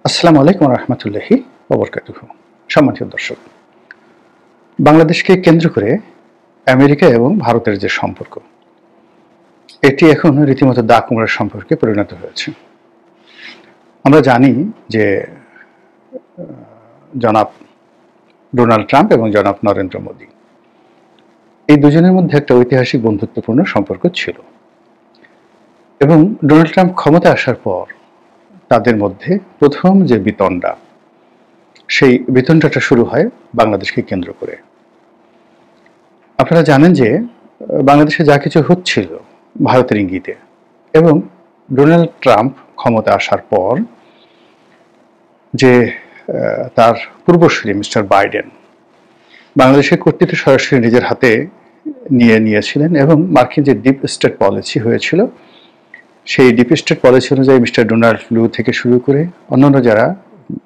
আসসালামু আলাইকুম রহমতুল্লাহি ওবরকাতুহু। সম্মানিত দর্শক, বাংলাদেশকে কেন্দ্র করে আমেরিকা এবং ভারতের যে সম্পর্ক, এটি এখন রীতিমতো দা কুমড়ার সম্পর্কে পরিণত হয়েছে। আমরা জানি যে জনাব ডোনাল্ড ট্রাম্প এবং জনাব নরেন্দ্র মোদী, এই দুজনের মধ্যে একটা ঐতিহাসিক বন্ধুত্বপূর্ণ সম্পর্ক ছিল এবং ডোনাল্ড ট্রাম্প ক্ষমতা আসার পর তাদের মধ্যে প্রথম যে বিতণ্ডা, সেই বিতণ্ডাটা শুরু হয় বাংলাদেশকে কেন্দ্র করে। আপনারা জানেন যে বাংলাদেশে যা কিছু হচ্ছিল ভারতের ইঙ্গিতে, এবং ডোনাল্ড ট্রাম্প ক্ষমতা আসার পর যে তার পূর্বসূরি মিস্টার বাইডেন বাংলাদেশের কর্তৃত্ব সরাসরি নিজের হাতে নিয়েছিলেন এবং মার্কিন যে ডিপ স্টেট পলিসি হয়েছিল, সেই ডিপ স্টেট পলিসি অনুযায়ী মিস্টার ডোনাল্ড লু থেকে শুরু করে অন্যান্য যারা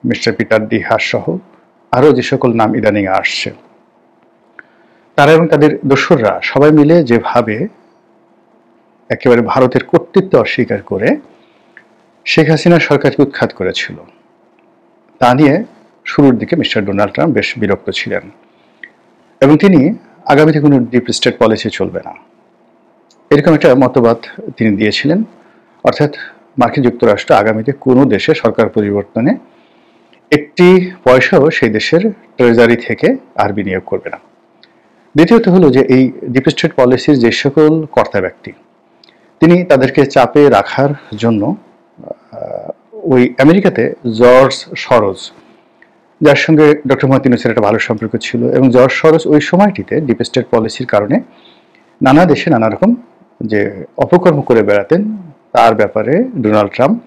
মিস্টার পিটার ডি হাস সহ আরও যে সকল নাম ইদানিং আসছে, তারা এবং তাদের দোসররা সবাই মিলে যেভাবে একেবারে ভারতের কর্তৃত্ব অস্বীকার করে শেখ হাসিনা সরকারকে উৎখাত করেছিল, তা নিয়ে শুরুর দিকে মিস্টার ডোনাল্ড ট্রাম্প বেশ বিরক্ত ছিলেন এবং তিনি আগামীতে কোনো ডিপ স্টেট পলিসি চলবে না, এরকম একটা মতবাদ তিনি দিয়েছিলেন। অর্থাৎ মার্কিন যুক্তরাষ্ট্র আগামীতে কোনো দেশে সরকার পরিবর্তনে একটি পয়সাও সেই দেশের ট্রেজারি থেকে আর বিনিয়োগ করবে না। দ্বিতীয়ত হলো যে এই ডিপ স্টেট পলিসির যে সকল কর্তা ব্যক্তি, তিনি তাদেরকে চাপে রাখার জন্য ওই আমেরিকাতে জর্জ সরোজ, যার সঙ্গে ডক্টর মোহাম্মদ ইউনূসের একটা ভালো সম্পর্ক ছিল, এবং জর্জ সরোজ ওই সময়টিতে ডিপ স্টেট পলিসির কারণে নানা দেশে নানা রকম যে অপকর্ম করে বেড়াতেন, তার ব্যাপারে ডোনাল্ড ট্রাম্প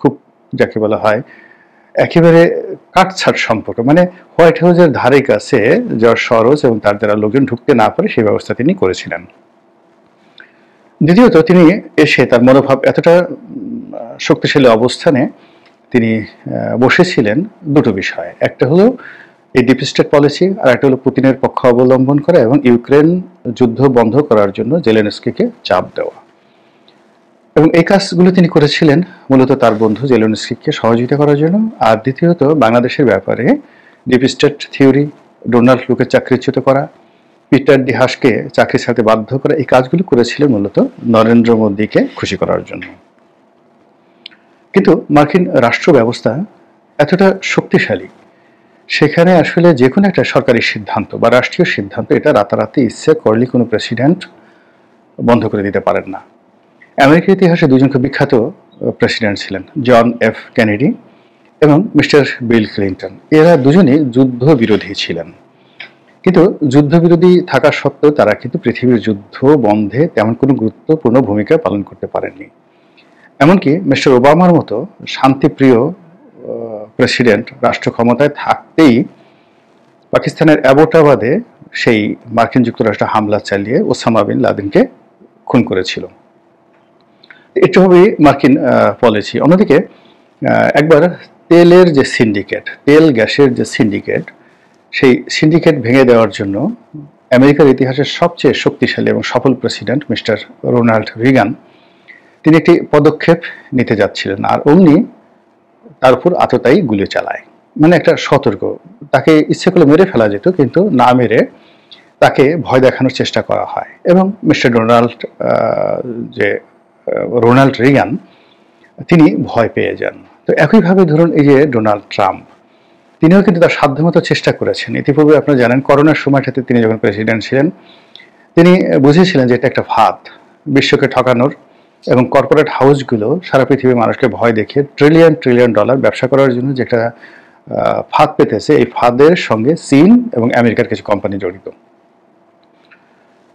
খুব, যাকে বলা হয় একেবারে কাটছাট সম্পর্ক, মানে হোয়াইট হাউসের ধারে কাছে জর্জ সরোজ এবং তার দ্বারা লোকজন ঢুকতে না পারে সেই ব্যবস্থা তিনি করেছিলেন। দ্বিতীয়ত, তিনি এসে তার মনোভাব এতটা শক্তিশালী অবস্থানে তিনি বসেছিলেন দুটো বিষয়, একটা হলো এই ডিপ স্টেট পলিসি, আর একটা হলো পুতিনের পক্ষ অবলম্বন করা এবং ইউক্রেন যুদ্ধ বন্ধ করার জন্য জেলেনস্কিকে চাপ দেওয়া। এবং এই কাজগুলো তিনি করেছিলেন মূলত তার বন্ধু জেলেনস্কিকে সহযোগিতা করার জন্য। আর দ্বিতীয়ত, বাংলাদেশের ব্যাপারে ডিপ স্টেট থিওরি, ডোনাল্ড লুকে চাকরিচ্যুত করা, পিটার ডি হাসকে চাকরি ছাড়তে বাধ্য করা, এই কাজগুলো করেছিলেন মূলত নরেন্দ্র মোদীকে খুশি করার জন্য। কিন্তু মার্কিন রাষ্ট্র ব্যবস্থা এতটা শক্তিশালী, সেখানে আসলে যে কোনো একটা সরকারি সিদ্ধান্ত বা রাষ্ট্রীয় সিদ্ধান্ত, এটা রাতারাতি ইচ্ছে করলে কোনো প্রেসিডেন্ট বন্ধ করে দিতে পারেন না। আমেরিকার ইতিহাসে দুজন খুব বিখ্যাত প্রেসিডেন্ট ছিলেন, জন এফ কেনেডি এবং মিস্টার বিল ক্লিন্টন। এরা দুজনেই যুদ্ধ বিরোধী ছিলেন, কিন্তু যুদ্ধবিরোধী থাকা সত্ত্বেও তারা কিন্তু পৃথিবীর যুদ্ধ বন্ধে তেমন কোনো গুরুত্বপূর্ণ ভূমিকা পালন করতে পারেননি। এমনকি মিস্টার ওবামার মতো শান্তিপ্রিয় প্রেসিডেন্ট রাষ্ট্র ক্ষমতায় থাকতেই পাকিস্তানের অ্যাবোটাবাদে সেই মার্কিন যুক্তরাষ্ট্র হামলা চালিয়ে ওসামা বিন লাদেনকে খুন করেছিল। এটা হবে মার্কিন পলিসি। অন্যদিকে একবার তেলের যে সিন্ডিকেট, তেল গ্যাসের যে সিন্ডিকেট, সেই সিন্ডিকেট ভেঙে দেওয়ার জন্য আমেরিকার ইতিহাসের সবচেয়ে শক্তিশালী এবং সফল প্রেসিডেন্ট মিস্টার রোনাল্ড রিগান, তিনি একটি পদক্ষেপ নিতে যাচ্ছিলেন, আর অমনি তার উপর আততায়ী গুলি চালায়, মানে একটা সতর্ক, তাকে ইচ্ছে করলে মেরে ফেলা যেত, কিন্তু না মেরে তাকে ভয় দেখানোর চেষ্টা করা হয় এবং মিস্টার রোনাল্ড রিগান তিনি ভয় পেয়ে যান। তো একইভাবে ধরুন এই যে ডোনাল্ড ট্রাম্প, তিনিও কিন্তু তার সাধ্যমতো চেষ্টা করেছেন। ইতিপূর্বে আপনারা জানেন করোনার সময়টাতে তিনি যখন প্রেসিডেন্ট ছিলেন, তিনি বুঝেছিলেন যে এটা একটা ফাঁদ বিশ্বকে ঠকানোর, এবং কর্পোরেট হাউসগুলো সারা পৃথিবীর মানুষকে ভয় দেখিয়ে ট্রিলিয়ন ট্রিলিয়ন ডলার ব্যবসা করার জন্য যে একটা ফাঁদ পেতেছে, এই ফাঁদের সঙ্গে চীন এবং আমেরিকার কিছু কোম্পানি জড়িত।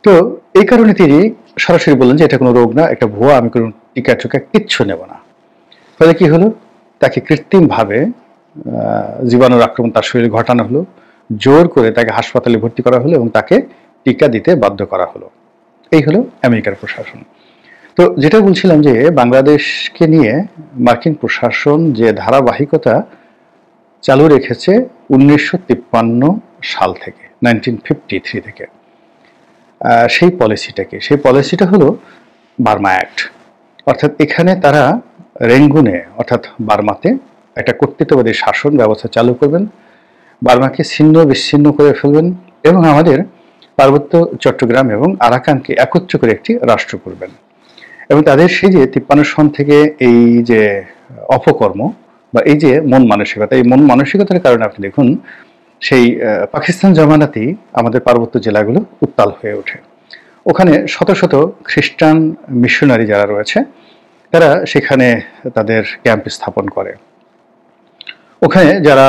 তো এই কারণে তিনি সরাসরি বললেন যে এটা কোনো রোগ না, একটা ভুয়া, আমি কোনো টিকা টোকা কিচ্ছু নেব না। ফলে কি হলো, তাকে কৃত্রিমভাবে জীবাণুর আক্রমণ তার শরীরে ঘটানো হলো, জোর করে তাকে হাসপাতালে ভর্তি করা হলো এবং তাকে টিকা দিতে বাধ্য করা হলো। এই হলো আমেরিকার প্রশাসন। তো যেটা বলছিলাম যে বাংলাদেশকে নিয়ে মার্কিন প্রশাসন যে ধারাবাহিকতা চালু রেখেছে 1953 সাল থেকে, 1953 থেকে, সেই পলিসিটা হলো বার্মা অ্যাক্ট। অর্থাৎ এখানে তারা রেঙ্গুনে অর্থাৎ বার্মাতে একটা কর্তৃত্ববাদী শাসন ব্যবস্থা চালু করবেন, বার্মাকে ছিন্ন বিচ্ছিন্ন করে ফেলবেন এবং আমাদের পার্বত্য চট্টগ্রাম এবং আরাকানকে একত্র করে একটি রাষ্ট্র করবেন। এবং তাদের সেই যে 53 সন থেকে এই যে অপকর্ম বা এই যে মন মানসিকতা, এই মন মানসিকতার কারণে আপনি দেখুন সেই পাকিস্তান জমানাতেই আমাদের পার্বত্য জেলাগুলো উত্তাল হয়ে ওঠে। ওখানে শত শত খ্রিস্টান মিশনারি যারা রয়েছে তারা সেখানে তাদের ক্যাম্প স্থাপন করে। ওখানে যারা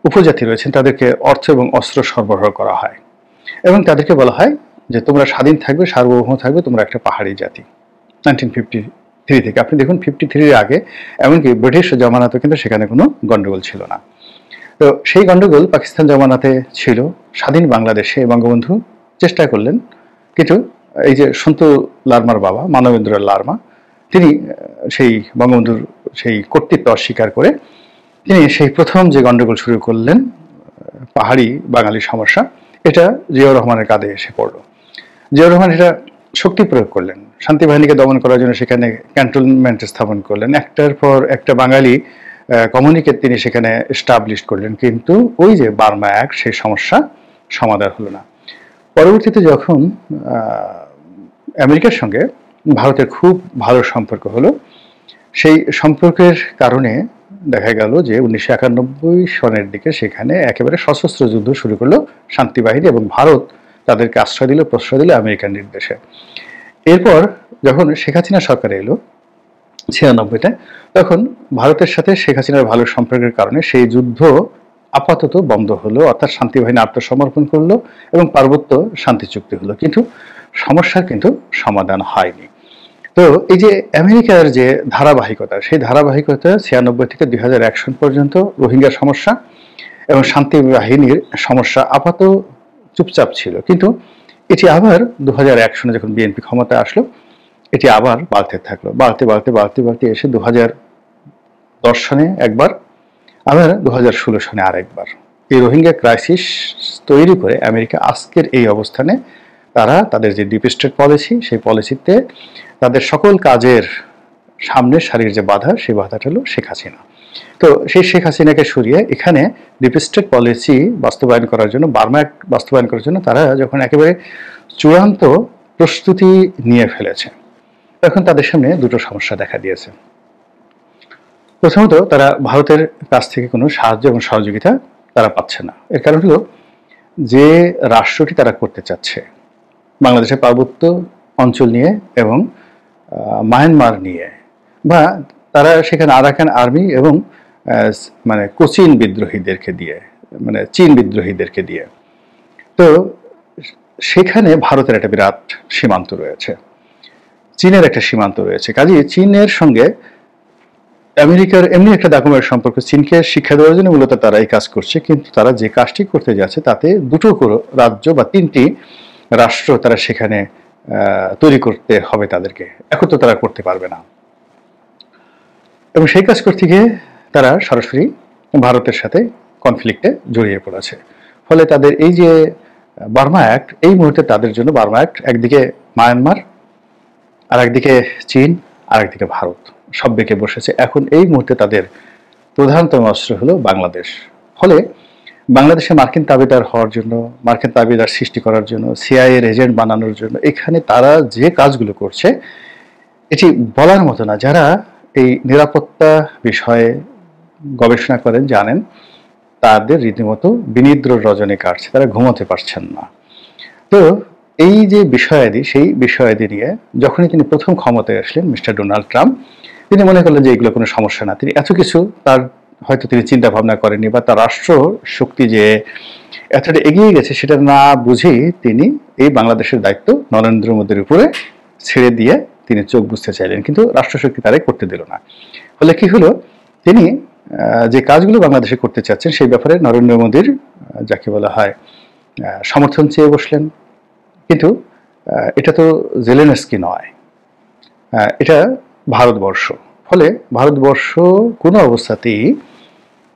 উপজাতি রয়েছেন তাদেরকে অর্থ এবং অস্ত্র সরবরাহ করা হয় এবং তাদেরকে বলা হয় যে তোমরা স্বাধীন থাকবে, সার্বভৌম থাকবে, তোমরা একটা পাহাড়ি জাতি। 1953 থেকে আপনি দেখুন 53 এর আগে এমনকি ব্রিটিশ জমানাতেও কিন্তু সেখানে কোনো গন্ডগোল ছিল না। তো সেই গন্ডগোল পাকিস্তান জমানাতে ছিল। স্বাধীন বাংলাদেশে বঙ্গবন্ধু চেষ্টা করলেন, কিন্তু এই যে সন্তু লারমার বাবা মানবেন্দ্র লারমা তিনি সেই বঙ্গবন্ধুর সেই কর্তৃত্ব অস্বীকার করে তিনি সেই প্রথম যে গন্ডগোল শুরু করলেন পাহাড়ি বাঙালি সমস্যা, এটা জিয়াউর রহমানের কাঁধে এসে পড়ল। জিয়াউর রহমান এটা শক্তি প্রয়োগ করলেন, শান্তি বাহিনীকে দমন করার জন্য সেখানে ক্যান্টনমেন্ট স্থাপন করলেন, একটার পর একটা বাঙালি কমিউনিকে তিনি সেখানে এস্টাবলিশ করলেন, কিন্তু ওই যে বার্মা অ্যাক্ট সেই সমস্যা সমাধান হলো না। পরবর্তীতে যখন আমেরিকার সঙ্গে ভারতের খুব ভালো সম্পর্ক হলো, সেই সম্পর্কের কারণে দেখা গেল যে 1991 সনের দিকে সেখানে একেবারে সশস্ত্র যুদ্ধ শুরু করলো শান্তি বাহিনী এবং ভারত তাদেরকে আশ্রয় দিল, প্রশ্রয় দিল আমেরিকার নির্দেশে। এরপর যখন শেখ হাসিনা সরকার এলো 96-তে, তখন ভারতের সাথে শেখ হাসিনার ভালো সম্পর্কের কারণে সেই যুদ্ধ আপাতত বন্ধ হলো, অর্থাৎ শান্তি বাহিনী আত্মসমর্পণ করলো এবং পার্বত্য শান্তি চুক্তি হলো, কিন্তু সমস্যার কিন্তু সমাধান হয়নি। তো এই যে আমেরিকার যে ধারাবাহিকতা, সেই ধারাবাহিকতা 96 থেকে 2001 সন পর্যন্ত রোহিঙ্গার সমস্যা এবং শান্তি বাহিনীর সমস্যা আপাতত চুপচাপ ছিল, কিন্তু এটি আবার 2001 সনে যখন বিএনপি ক্ষমতায় আসলো এটি আবার বাড়তে থাকলো, বাড়তে বাড়তে বাড়তে বাড়তে এসে 2010 সনে একবার, আবার 2016 সনে আরেকবার। এই রোহিঙ্গা ক্রাইসিস তৈরি করে আমেরিকা আজকের এই অবস্থানে তারা তাদের যে ডিপ স্টেট পলিসি, সেই পলিসিতে তাদের সকল কাজের সামনের সারির যে বাধা, সেই বাধাটা হলো শেখ হাসিনা। তো সেই শেখ হাসিনাকে সরিয়ে এখানে ডিপ স্টেট পলিসি বাস্তবায়ন করার জন্য, বার্মা অ্যাক্ট বাস্তবায়ন করার জন্য তারা যখন একেবারে চূড়ান্ত প্রস্তুতি নিয়ে ফেলেছে, তখন তাদের সামনে দুটো সমস্যা দেখা দিয়েছে। প্রথমত, তারা ভারতের কাছ থেকে কোনো সাহায্য এবং সহযোগিতা তারা পাচ্ছে না। এর কারণ হলো যে রাষ্ট্রটি তারা করতে চাচ্ছে বাংলাদেশের পার্বত্য অঞ্চল নিয়ে এবং মায়ানমার নিয়ে, বা তারা সেখানে আরাকান আর্মি এবং মানে কোচিন বিদ্রোহীদেরকে দিয়ে, মানে চীন বিদ্রোহীদেরকে দিয়ে। তো সেখানে ভারতের একটা বিরাট সীমান্ত রয়েছে, চীনের একটা সীমান্ত রয়েছে। কাজেই চীনের সঙ্গে আমেরিকার এমনি একটা দাকুমের সম্পর্ক, চীনকে শিক্ষা দেওয়ার জন্য মূলত তারা এই কাজ করছে, কিন্তু তারা যে কাজটি করতে যাচ্ছে তাতে দুটো রাজ্য বা তিনটি রাষ্ট্র তারা সেখানে তৈরি করতে হবে তাদেরকে, এখন তো তারা করতে পারবে না। এবং সেই কাজ করতে গিয়ে তারা সরাসরি ভারতের সাথে কনফ্লিক্টে জড়িয়ে পড়েছে। ফলে তাদের এই যে বার্মা অ্যাক্ট, এই মুহূর্তে তাদের জন্য বার্মা অ্যাক্ট একদিকে মায়ানমার, আর একদিকে চীন, আর একদিকে ভারত, সব বেঁকে বসেছে। এখন এই মুহূর্তে তাদের প্রধানতম অস্ত্র হলো বাংলাদেশ। ফলে বাংলাদেশে মার্কিন তাবেদার হওয়ার জন্য, মার্কিন তাবেদার সৃষ্টি করার জন্য, সিআইএ এর এজেন্ট বানানোর জন্য এখানে তারা যে কাজগুলো করছে এটি বলার মতো না। যারা এই নিরাপত্তা বিষয়ে গবেষণা করেন জানেন, তাদের রীতিমতো বিনিদ্র রজনী কাটছে, তারা ঘুমাতে পারছেন না। তো এই যে বিষয়াদি, সেই বিষয়াদি নিয়ে যখনই তিনি প্রথম ক্ষমতায় আসলেন মিস্টার ডোনাল্ড ট্রাম্প, তিনি মনে করলেন যে এগুলো কোনো সমস্যা না। তিনি এত কিছু তার হয়তো তিনি চিন্তা ভাবনা করেননি, বা তার রাষ্ট্র শক্তি যে এতটা এগিয়ে গেছে সেটা না বুঝেই তিনি এই বাংলাদেশের দায়িত্ব নরেন্দ্র মোদীর উপরে ছেড়ে দিয়ে তিনি চোখ বুঝতে চাইলেন, কিন্তু রাষ্ট্রশক্তি তারাই করতে দিল না। ফলে কি হলো, তিনি যে কাজগুলো বাংলাদেশে করতে চাচ্ছেন সেই ব্যাপারে নরেন্দ্র মোদীর যাকে বলা হয় সমর্থন চেয়ে বসলেন। কিন্তু এটা তো জেলেনস্কি নয়, এটা ভারতবর্ষ। ফলে ভারতবর্ষ কোনো অবস্থাতেই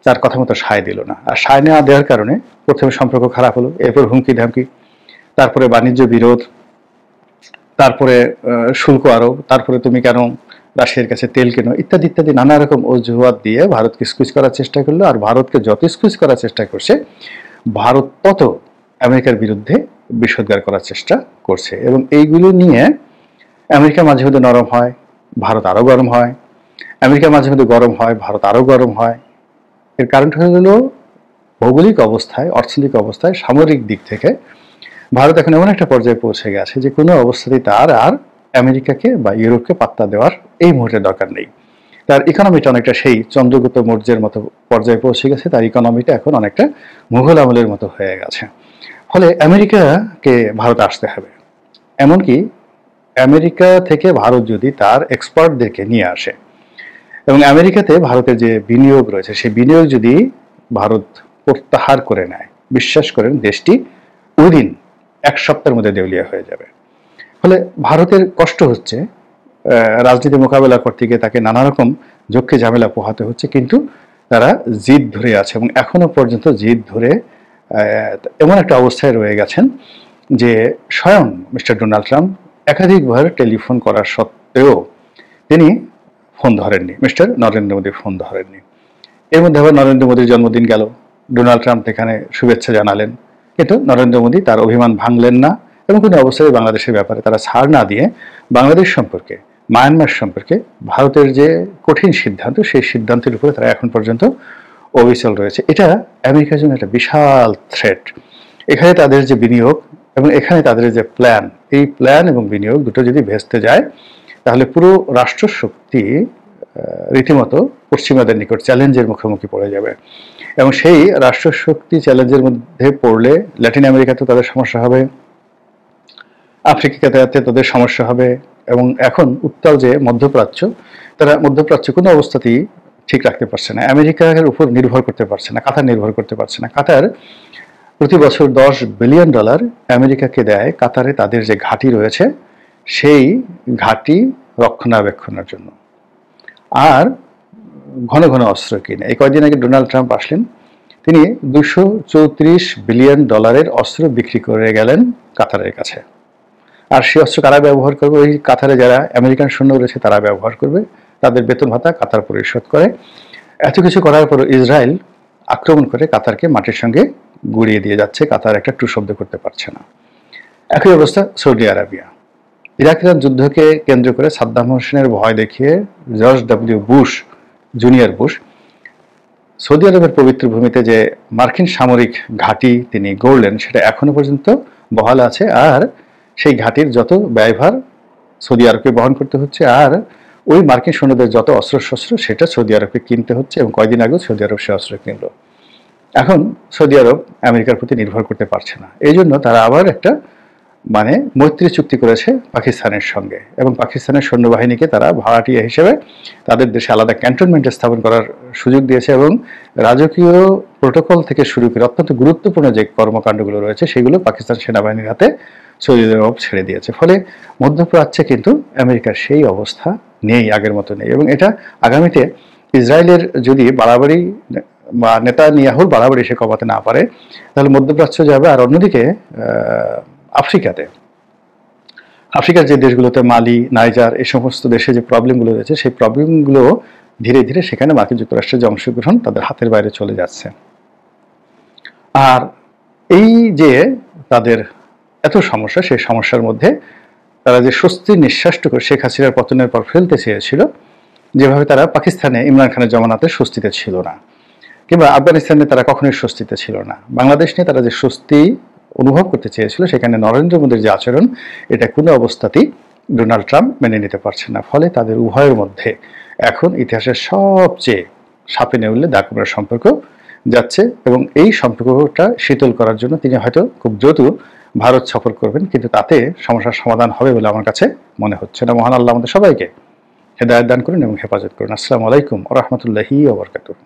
তার কথা মতো সায় দিল না। আর সায় না দেওয়ার কারণে প্রথমে সম্পর্ক খারাপ হলো, এরপর হুমকি ধামকি, তারপরে বাণিজ্য বিরোধ, তারপরে শুল্ক আরোপ, তারপরে তুমি কেন রাশিয়ার কাছে তেল কেনো, ইত্যাদি ইত্যাদি নানা রকম অজুহাত দিয়ে ভারতকে স্কুইজ করার চেষ্টা করলো। আর ভারতকে যত স্কুইজ করার চেষ্টা করছে, ভারত তত আমেরিকার বিরুদ্ধে বিষোদ্গার করার চেষ্টা করছে। এবং এইগুলো নিয়ে আমেরিকা মাঝে মধ্যে নরম হয়, ভারত আরও গরম হয়, আমেরিকা মাঝে মধ্যে গরম হয়, ভারত আরও গরম হয়। এর কারণটা হলো ভৌগোলিক অবস্থায়, অর্থনৈতিক অবস্থায়, সামরিক দিক থেকে ভারত এখন এমন একটা পর্যায়ে পৌঁছে গেছে যে কোনো অবস্থাতেই তার আর আমেরিকাকে বা ইউরোপকে পাত্তা দেওয়ার এই মুহূর্তে দরকার নেই। তার ইকোনমিটা অনেকটা সেই চন্দ্রগুপ্ত মৌর্যের মতো পর্যায়ে পৌঁছে গেছে। তার ইকোনমিটা এখন অনেকটা মুঘল আমলের মতো হয়ে গেছে। ফলে আমেরিকাকে ভারত আসতে হবে। এমনকি আমেরিকা থেকে ভারত যদি তার এক্সপার্টদেরকে নিয়ে আসে এবং আমেরিকাতে ভারতের যে বিনিয়োগ রয়েছে সেই বিনিয়োগ যদি ভারত প্রত্যাহার করে নেয়, বিশ্বাস করেন দেশটি উইদিন 1 সপ্তাহের মধ্যে দেউলিয়া হয়ে যাবে। ফলে ভারতের কষ্ট হচ্ছে, রাজনীতি মোকাবেলা করতে গিয়ে তাকে নানা রকম ঝক্কি ঝামেলা পোহাতে হচ্ছে, কিন্তু তারা জিদ ধরে আছে এবং এখনো পর্যন্ত জিদ ধরে এমন একটা অবস্থায় রয়ে গেছেন যে স্বয়ং মিস্টার ডোনাল্ড ট্রাম্প একাধিকবার টেলিফোন করার সত্ত্বেও তিনি ফোন ধরেননি, মিস্টার নরেন্দ্র মোদীর ফোন ধরেননি। এর মধ্যে আবার নরেন্দ্র মোদীর জন্মদিন গেল, ডোনাল্ড ট্রাম্প এখানে শুভেচ্ছা জানালেন, কিন্তু নরেন্দ্র মোদী তার অভিমান ভাঙলেন না এবং কোনো অবস্থায় বাংলাদেশের ব্যাপারে তারা ছাড় না দিয়ে বাংলাদেশ সম্পর্কে, মায়ানমার সম্পর্কে ভারতের যে কঠিন সিদ্ধান্ত, সেই সিদ্ধান্তের উপরে তারা এখন পর্যন্ত অবিচল রয়েছে। এটা আমেরিকার জন্য একটা বিশাল থ্রেট। এখানে তাদের যে বিনিয়োগ এবং এখানে তাদের যে প্ল্যান, এই প্ল্যান এবং বিনিয়োগ দুটো যদি ভেস্তে যায় তাহলে পুরো রাষ্ট্রশক্তি রীতিমতো পশ্চিমাদের নিকট চ্যালেঞ্জের মুখোমুখি পড়ে যাবে। এবং সেই রাষ্ট্রশক্তি চ্যালেঞ্জের মধ্যে পড়লে ল্যাটিন আমেরিকাতে তাদের সমস্যা হবে, আফ্রিকাতে তাদের সমস্যা হবে, এবং এখন উত্তাল যে মধ্যপ্রাচ্য, তারা মধ্যপ্রাচ্য কোনো অবস্থাতেই ঠিক রাখতে পারছে না, আমেরিকার উপর নির্ভর করতে পারছে না, কাতার নির্ভর করতে পারছে না। কাতার প্রতি বছর $10 বিলিয়ন আমেরিকাকে দেয় কাতারে তাদের যে ঘাঁটি রয়েছে সেই ঘাঁটি রক্ষণাবেক্ষণের জন্য, আর ঘন ঘন অস্ত্র কিনে। এই কয়েকদিন আগে ডোনাল্ড ট্রাম্প আসলেন, তিনি $234 বিলিয়ন অস্ত্র বিক্রি করে গেলেন কাতারের কাছে। আর সেই অস্ত্র কারা ব্যবহার করবে? ওই কাতারে যারা আমেরিকান সৈন্য রয়েছে তারা ব্যবহার করবে, তাদের বেতন ভাতা কাতার পরিশোধ করে। এত কিছু করার পর ইসরায়েল আক্রমণ করে কাতারকে মাটির সঙ্গে গুড়িয়ে দিয়ে যাচ্ছে, কাতার একটা টু শব্দ করতে পারছে না। একই অবস্থা সৌদি আরবিয়া। ইরাক ইরান যুদ্ধকে কেন্দ্র করে সাদ্দাম হোসেনের ভয় দেখিয়ে George W Bush, junior Bush, Saudi আরবের পবিত্র ভূমিতে যে মার্কিন সামরিক ঘাঁটি তিনি গড়লেন সেটা এখনো পর্যন্ত বহাল আছে। আর সেই ঘাঁটির যত ব্যয়ভার সৌদি আরবকে বহন করতে হচ্ছে, আর ওই মার্কিন সৈন্যদের যত অস্ত্রশস্ত্র সেটা সৌদি আরবকে কিনতে হচ্ছে। এবং কয়েকদিন আগেও সৌদি আরব সে অস্ত্র কিনল। এখন সৌদি আরব আমেরিকার প্রতি নির্ভর করতে পারছে না, এই জন্য তারা আবার একটা মৈত্রী চুক্তি করেছে পাকিস্তানের সঙ্গে, এবং পাকিস্তানের সৈন্যবাহিনীকে তারা ভাড়াটিয়া হিসেবে তাদের দেশে আলাদা ক্যান্টনমেন্টে স্থাপন করার সুযোগ দিয়েছে, এবং রাজকীয় প্রোটোকল থেকে শুরু করে অত্যন্ত গুরুত্বপূর্ণ যে কর্মকাণ্ডগুলো রয়েছে সেগুলো পাকিস্তান সেনাবাহিনীর হাতে সৌদি আরব ছেড়ে দিয়েছে। ফলে মধ্যপ্রাচ্যে কিন্তু আমেরিকার সেই অবস্থা নেই, আগের মতো নেই। এবং এটা আগামীতে ইসরায়েলের যদি বাড়াবাড়ি বা নেতানিয়াহুর বাড়াবাড়ি সে কমাতে না পারে তাহলে মধ্যপ্রাচ্য যাবে। আর অন্যদিকে আফ্রিকার যে দেশগুলোতে মালি, নাইজার, এই সমস্ত দেশে যে প্রবলেমগুলো রয়েছে সেই প্রবলেমগুলো ধীরে ধীরে সেখানে মার্কিন যুক্তরাষ্ট্রের যে অংশগ্রহণ তাদের হাতের বাইরে চলে যাচ্ছে। আর এই যে তাদের এত সমস্যা, সেই সমস্যার মধ্যে তারা যে স্বস্তির নিঃশ্বাসটুকু শেখ হাসিনার পতনের পর ফেলতে চেয়েছিল, যেভাবে তারা পাকিস্তানে ইমরান খানের জমানাতে স্বস্তিতে ছিল না, কিংবা আফগানিস্তানে তারা কখনোই স্বস্তিতে ছিল না, বাংলাদেশ নিয়ে তারা যে স্বস্তি অনুভব করতে চেয়েছিল, সেখানে নরেন্দ্র মোদীর যে আচরণ এটা কোনো অবস্থাতেই ডোনাল্ড ট্রাম্প মেনে নিতে পারছে না। ফলে তাদের উভয়ের মধ্যে এখন ইতিহাসের সবচেয়ে সাপে নেউলে দাগ কামড়ার সম্পর্ক যাচ্ছে, এবং এই সম্পর্কটা শীতল করার জন্য তিনি হয়তো খুব দ্রুত ভারত সফর করবেন, কিন্তু তাতে সমস্যার সমাধান হবে বলে আমার কাছে মনে হচ্ছে না। মহান আল্লাহ আমাদের সবাইকে হেদায়েত দান করুন এবং হেফাজত করুন। আসসালামু আলাইকুম ওয়া রাহমাতুল্লাহি ওয়া বারাকাতুহু।